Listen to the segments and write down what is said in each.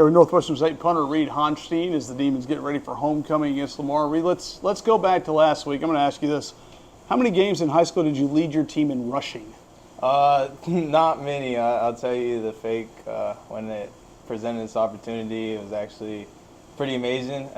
Here with Northwestern State punter Reed Honshtein as the Demons get ready for homecoming against Lamar. Reed, let's go back to last week. I'm going to ask you this. How many games in high school did you lead your team in rushing? Not many. I'll tell you the fake, when it presented this opportunity, it was actually pretty amazing.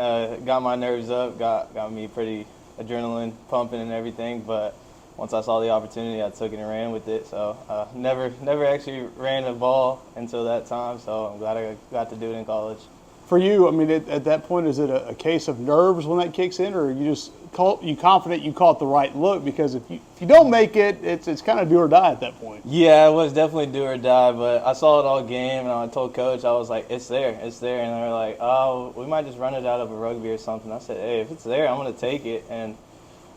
Got my nerves up, got me pretty adrenaline pumping and everything, but once I saw the opportunity, I took it and ran with it. So never actually ran a ball until that time, so I'm glad I got to do it in college. For you, I mean, at that point, is it a case of nerves when that kicks in, or are you just confident you caught the right look? Because if you don't make it, it's kind of do or die at that point. Yeah, it was definitely do or die, but I saw it all game, and I told Coach, I was like, it's there. And they were like, oh, we might just run it out of a rugby or something. I said, hey, if it's there, I'm going to take it. And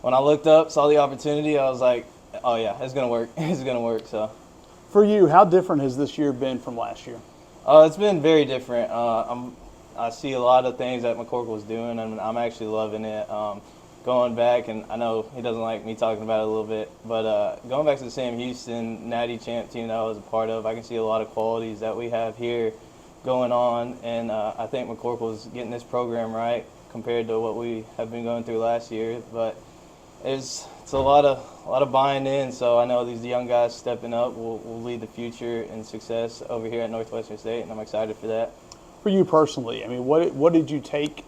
when I looked up, saw the opportunity, I was like, oh, yeah, it's going to work. It's going to work. So, for you, how different has this year been from last year? It's been very different. I see a lot of things that McCorkle's doing, and I'm actually loving it. Going back, and I know he doesn't like me talking about it a little bit, but going back to the Sam Houston Natty Champ team that I was a part of, I can see a lot of qualities that we have here going on, and I think McCorkle's getting this program right compared to what we have been going through last year. But it's a lot of buying in, so I know these young guys stepping up will lead the future and success over here at Northwestern State, and I'm excited for that. For you personally, I mean, what did you take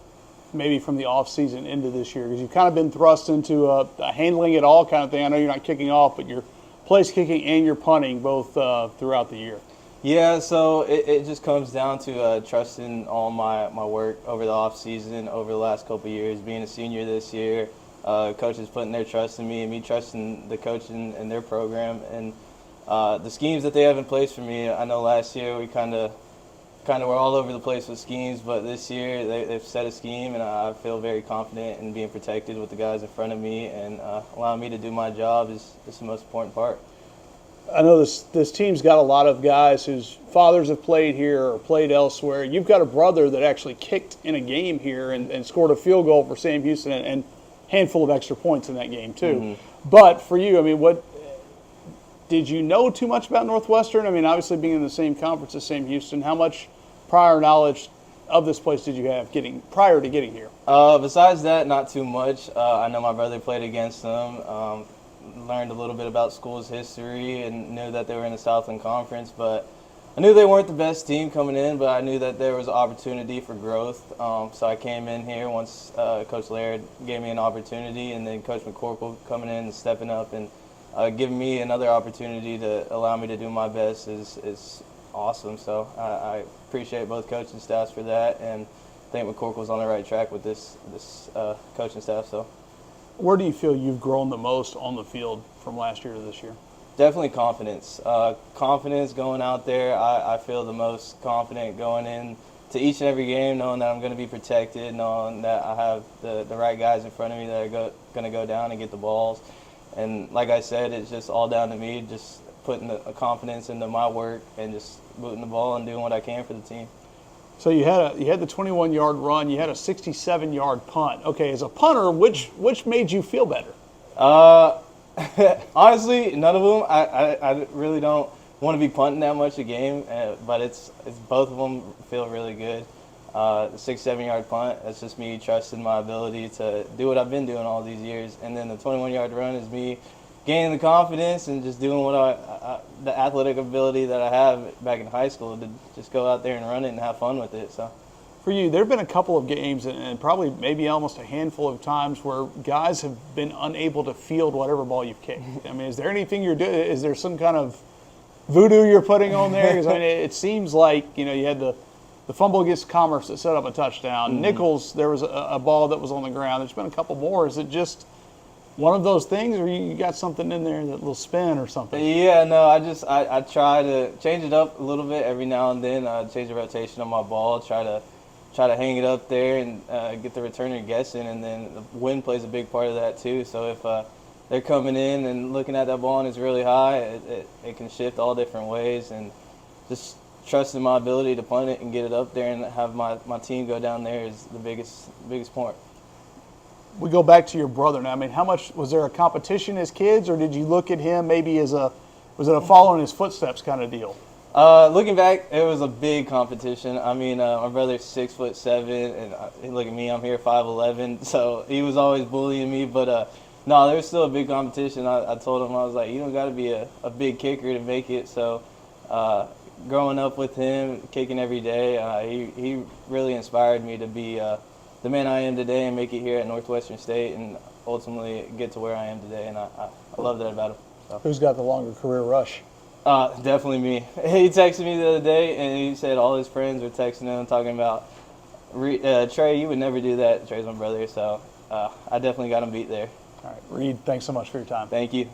maybe from the off season into this year? Because you've kind of been thrust into a handling it all kind of thing. I know you're not kicking off, but you're place kicking and you're punting both throughout the year. Yeah, so it just comes down to trusting all my work over the off season, over the last couple of years, being a senior this year. Coaches putting their trust in me and me trusting the coach and their program. And the schemes that they have in place for me, I know last year we kind of were all over the place with schemes, but this year they've set a scheme, and I feel very confident in being protected with the guys in front of me, and allowing me to do my job is the most important part. I know this team's got a lot of guys whose fathers have played here or played elsewhere. You've got a brother that actually kicked in a game here and scored a field goal for Sam Houston and a handful of extra points in that game too. Mm-hmm. But for you, I mean, what did you know too much about Northwestern? I mean, obviously being in the same conference as Sam Houston, how much prior knowledge of this place did you have prior to getting here? Besides that, not too much. I know my brother played against them, learned a little bit about school's history, and knew that they were in the Southland Conference. But I knew they weren't the best team coming in, but I knew that there was an opportunity for growth. So I came in here once Coach Laird gave me an opportunity, and then Coach McCorkle coming in and stepping up and giving me another opportunity to allow me to do my best is awesome. So I appreciate both coaching staffs for that, and I think McCorkle's on the right track with this coaching staff. So, where do you feel you've grown the most on the field from last year to this year? Definitely confidence. Confidence going out there. I feel the most confident going in to each and every game, knowing that I'm going to be protected, knowing that I have the right guys in front of me that are going to go down and get the balls. And like I said, it's just all down to me, just putting the confidence into my work and just booting the ball and doing what I can for the team. So you had the 21-yard run, you had a 67-yard punt. Okay, as a punter, which made you feel better? Honestly, none of them. I really don't want to be punting that much a game, but it's both of them feel really good. The 6-7-yard punt, that's just me trusting my ability to do what I've been doing all these years, and then the 21-yard run is me gaining the confidence and just doing what the athletic ability that I have back in high school to just go out there and run it and have fun with it. So, for you, there have been a couple of games and probably maybe almost a handful of times where guys have been unable to field whatever ball you've kicked. I mean, is there anything you're doing? Is there some kind of voodoo you're putting on there? Because I mean, it seems like you had the fumble against Commerce that set up a touchdown. Mm-hmm. Nichols, there was a ball that was on the ground. There's been a couple more. Is it just one of those things, or you got something in there, that little spin or something? Yeah, no, I try to change it up a little bit every now and then. Change the rotation on my ball, try to hang it up there and get the returner guessing, and then the wind plays a big part of that too. So if they're coming in and looking at that ball and it's really high, it can shift all different ways, and just trusting my ability to punt it and get it up there and have my team go down there is the biggest point. We go back to your brother now. I mean, how much was there a competition as kids, or did you look at him maybe as was it a follow in his footsteps kind of deal? Looking back, it was a big competition. I mean, my brother's 6'7", and look at me, I'm here 5'11", so he was always bullying me. But no, there was still a big competition. I told him, I was like, you don't got to be a big kicker to make it. So growing up with him, kicking every day, he really inspired me to be the man I am today and make it here at Northwestern State and ultimately get to where I am today. And I love that about him. So. Who's got the longer career rush? Definitely me. He texted me the other day, and he said all his friends were texting him talking about, Trey, you would never do that. Trey's my brother, so I definitely got him beat there. All right, Reed, thanks so much for your time. Thank you.